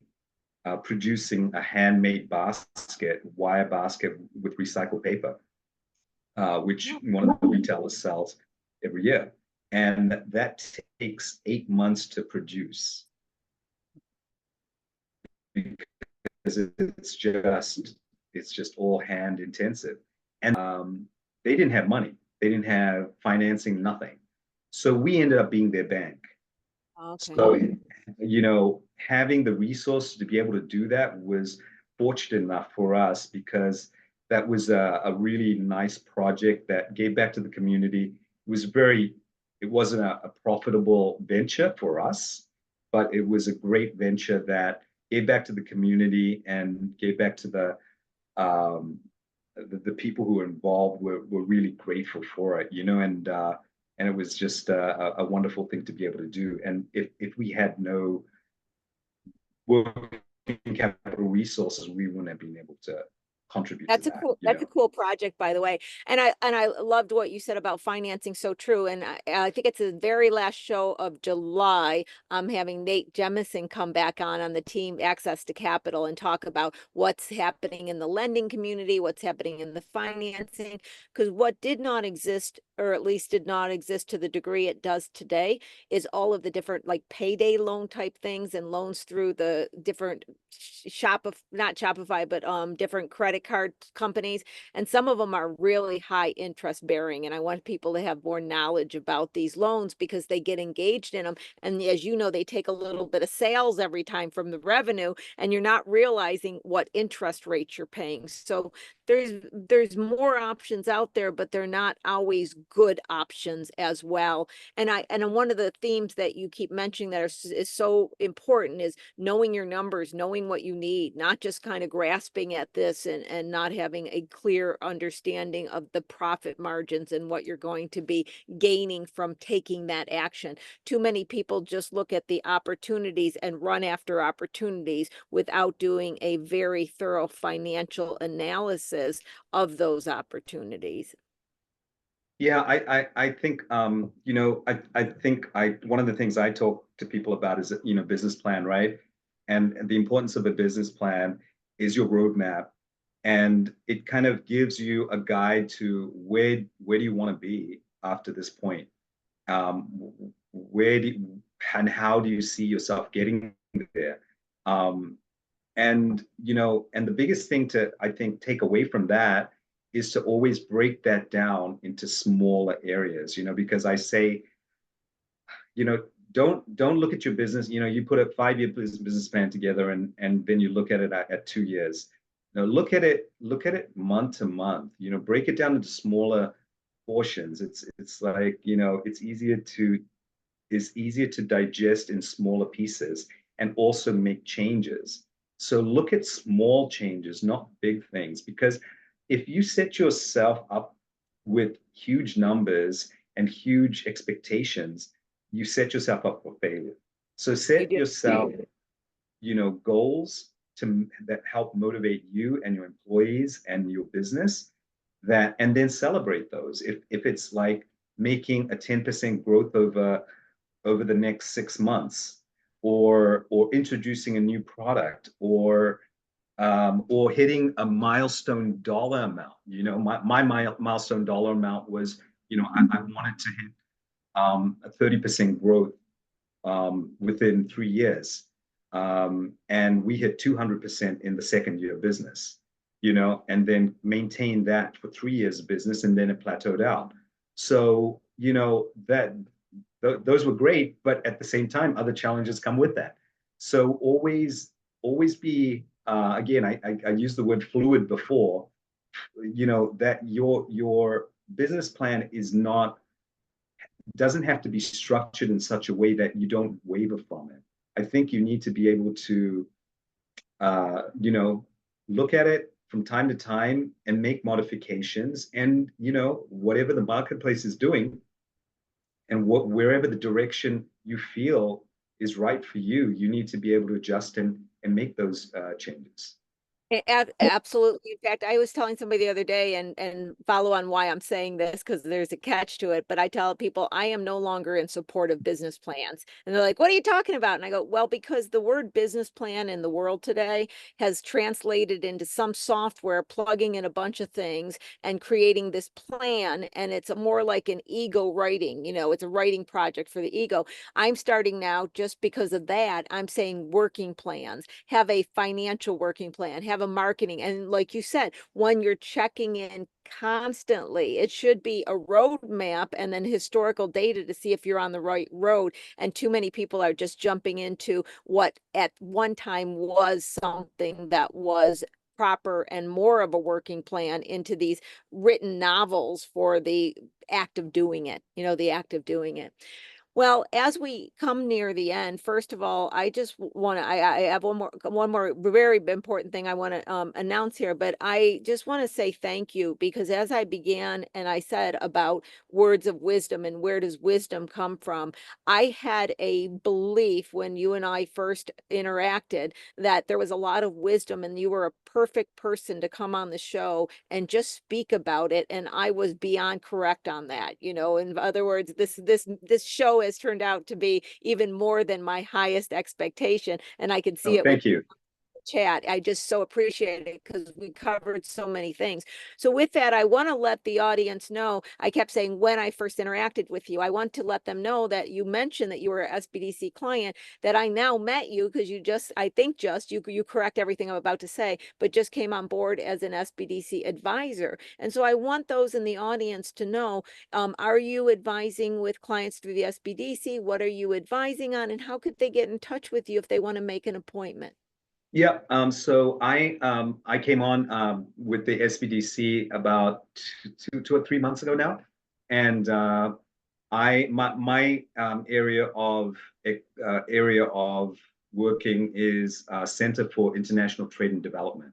producing a handmade basket, wire basket with recycled paper, which one of the retailers sells every year. And that takes 8 months to produce because it's just all hand intensive. And they didn't have money. They didn't have financing, nothing. So we ended up being their bank. Okay. So, you know, having the resources to be able to do that was fortunate enough for us because that was a really nice project that gave back to the community. It wasn't a profitable venture for us, but it was a great venture that gave back to the community and gave back to the people who were involved were really grateful for it, you know, and it was just a wonderful thing to be able to do. And if we had no working capital resources, we wouldn't have been able to contribute That's to a that. cool, that's a cool project, by the way. And I loved what you said about financing. So true. And I think it's the very last show of July. I'm having Nate Jemison come back on the team Access to Capital and talk about what's happening in the lending community, what's happening in the financing, because what did not exist, or at least did not exist to the degree it does today, is all of the different like payday loan type things and loans through the different not Shopify, but different credit card companies. And some of them are really high interest bearing. And I want people to have more knowledge about these loans because they get engaged in them. And as you know, they take a little bit of sales every time from the revenue, and you're not realizing what interest rates you're paying. So there's more options out there, but they're not always good options as well. And one of the themes that you keep mentioning that is so important is knowing your numbers, knowing what you need, not just kind of grasping at this and not having a clear understanding of the profit margins and what you're going to be gaining from taking that action. Too many people just look at the opportunities and run after opportunities without doing a very thorough financial analysis of those opportunities. Yeah, I think you know, I think one of the things I talk to people about is, you know, business plan, right? And the importance of a business plan is your roadmap, and it kind of gives you a guide to where do you want to be after this point. Where do you, and how do you see yourself getting there? And you know, and the biggest thing to, I think, take away from that is to always break that down into smaller areas, you know, because I say, you know, don't look at your business, you know, you put a 5-year business plan together and then you look at it at 2 years. Now look at it month to month, you know, break it down into smaller portions. It's like, you know, it's easier to digest in smaller pieces and also make changes. So look at small changes, not big things, because if you set yourself up with huge numbers and huge expectations, you set yourself up for failure. So You set do. yourself, you know, goals that help motivate you and your employees and your business, that, and then celebrate those. If it's like making a 10% growth over the next 6 months, or introducing a new product, or hitting a milestone dollar amount. You know, my milestone dollar amount was, you know, I wanted to hit a 30% growth within 3 years. And we hit 200% in the second year of business, you know, and then maintained that for 3 years of business, and then it plateaued out. So, you know, those were great, but at the same time, other challenges come with that. So always be, again, I used the word fluid before, you know, that your business plan doesn't have to be structured in such a way that you don't waver from it. I think you need to be able to, you know, look at it from time to time and make modifications. And, you know, whatever the marketplace is doing, and wherever the direction you feel is right for you, you need to be able to adjust and make those changes. Absolutely. In fact, I was telling somebody the other day, and follow on why I'm saying this, because there's a catch to it. But I tell people I am no longer in support of business plans. And they're like, what are you talking about? And I go, well, because the word business plan in the world today has translated into some software plugging in a bunch of things and creating this plan. And it's more like an ego writing, you know, it's a writing project for the ego. I'm starting now, just because of that, I'm saying working plans, have a financial working plan, have a marketing. And like you said, when you're checking in constantly, it should be a roadmap and then historical data to see if you're on the right road. And too many people are just jumping into what at one time was something that was proper and more of a working plan into these written novels for the act of doing it, you know, the act of doing it. Well, as we come near the end, first of all, I just want to, I have one more very important thing I want to announce here, but I just want to say thank you, because as I began and I said about words of wisdom and where does wisdom come from, I had a belief when you and I first interacted that there was a lot of wisdom and you were a perfect person to come on the show and just speak about it. And I was beyond correct on that. You know, in other words, this show has turned out to be even more than my highest expectation. And I can see it with Thank you. chat. I just so appreciate it because we covered so many things. So with that, I want to let the audience know, I kept saying when I first interacted with you, I want to let them know that you mentioned that you were an SBDC client, that I now met you because you just, I think just, you correct everything I'm about to say, but just came on board as an SBDC advisor. And so I want those in the audience to know, are you advising with clients through the SBDC? What are you advising on? And how could they get in touch with you if they want to make an appointment? Yeah, so I came on with the SBDC about two or 3 months ago now, and my area of working is Center for International Trade and Development.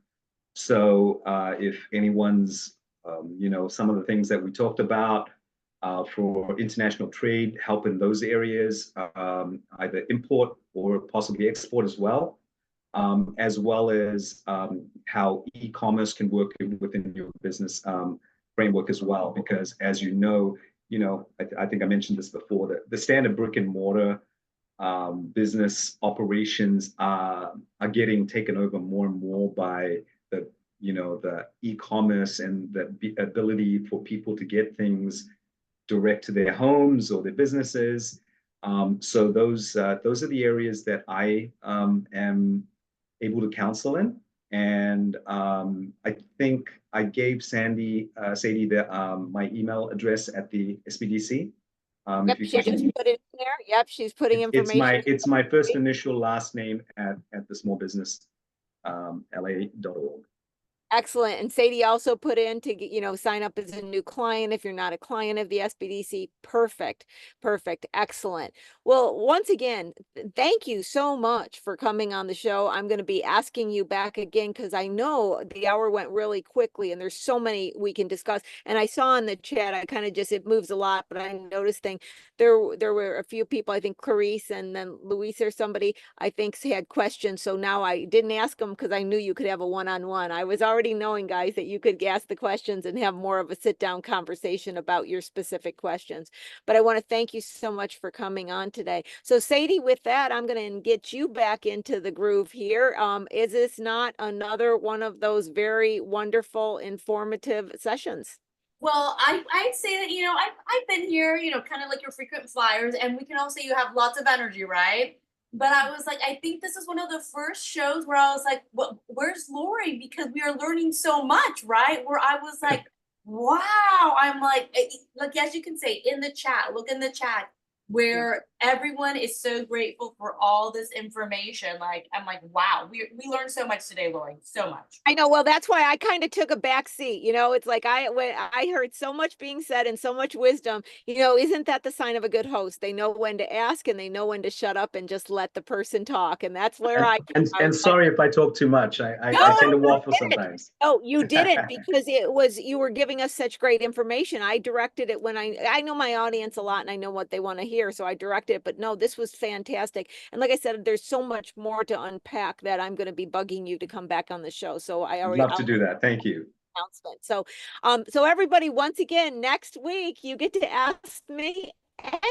So if anyone's you know, some of the things that we talked about for international trade, help in those areas, either import or possibly export as well as how e-commerce can work within your business framework as well. Because as you know, I think I mentioned this before, that the standard brick and mortar business operations are getting taken over more and more by the e-commerce and the ability for people to get things direct to their homes or their businesses. So those are the areas that I am able to counsel in. And I think I gave Sadie my email address at the SBDC. Yep, she just put it in there. Yep, she's putting information. It's my first initial last name at the smallbusiness la.org. Excellent. And Sadie also put in to get, sign up as a new client if you're not a client of the SBDC. Perfect. Perfect. Excellent. Well, once again, thank you so much for coming on the show. I'm going to be asking you back again because I know the hour went really quickly and there's so many we can discuss. And I saw in the chat, I kind of just, it moves a lot, but I noticed there were a few people, I think Clarice and then Luis or somebody, I think had questions. So now I didn't ask them because I knew you could have a one-on-one. I was already knowing, guys, that you could ask the questions and have more of a sit-down conversation about your specific questions. But I want to thank you so much for coming on today. So Sadie, with that, I'm going to get you back into the groove here. Is this not another one of those very wonderful, informative sessions? Well, I'd say that, I've been here, kind of like your frequent flyers, and we can all say you have lots of energy, right? But I was like, I think this is one of the first shows where I was like, where's Lori? Because we are learning so much, right? Where I was like, wow, I'm like, as you can say in the chat, look in the chat, where everyone is so grateful for all this information. Like, I'm like, wow, we learned so much today, Lori, so much. I know. Well, that's why I kind of took a back seat. It's like when I heard so much being said and so much wisdom, isn't that the sign of a good host? They know when to ask and they know when to shut up and just let the person talk. And that's where and sorry if I talk too much. I tend to waffle sometimes. Oh, you didn't because you were giving us such great information. I directed it when I know my audience a lot and I know what they want to hear. So I directed it, but no, this was fantastic. And like I said, there's so much more to unpack that I'm going to be bugging you to come back on the show. So I already love to do that. Thank you. Announcement. So everybody, once again, next week you get to ask me anything.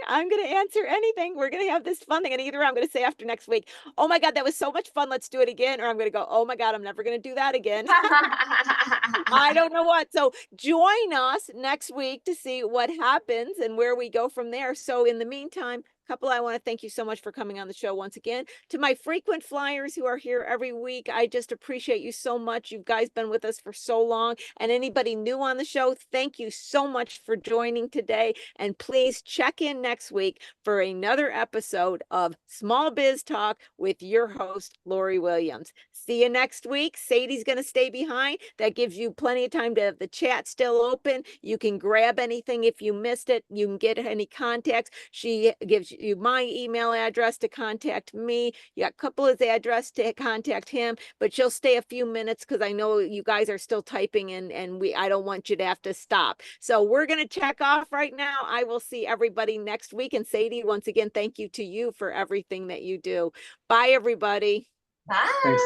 I'm going to answer anything. We're going to have this fun thing. And either I'm going to say after next week, oh my God, that was so much fun. Let's do it again. Or I'm going to go, oh my God, I'm never going to do that again. I don't know what. So join us next week to see what happens and where we go from there. So in the meantime, Kapila, I want to thank you so much for coming on the show once again. To my frequent flyers who are here every week, I just appreciate you so much. You guys been with us for so long. And anybody new on the show, thank you so much for joining today. And please check in next week for another episode of Small Biz Talk with your host, Lori Williams. See you next week. Sadie's going to stay behind. That gives you plenty of time to have the chat still open. You can grab anything if you missed it. You can get any contacts. She gives you my email address to contact me. You got Kapila's address to contact him, but she'll stay a few minutes because I know you guys are still typing and I don't want you to have to stop. So we're going to check off right now. I will see everybody next week. And Sadie, once again, thank you to you for everything that you do. Bye, everybody. Bye. Thanks.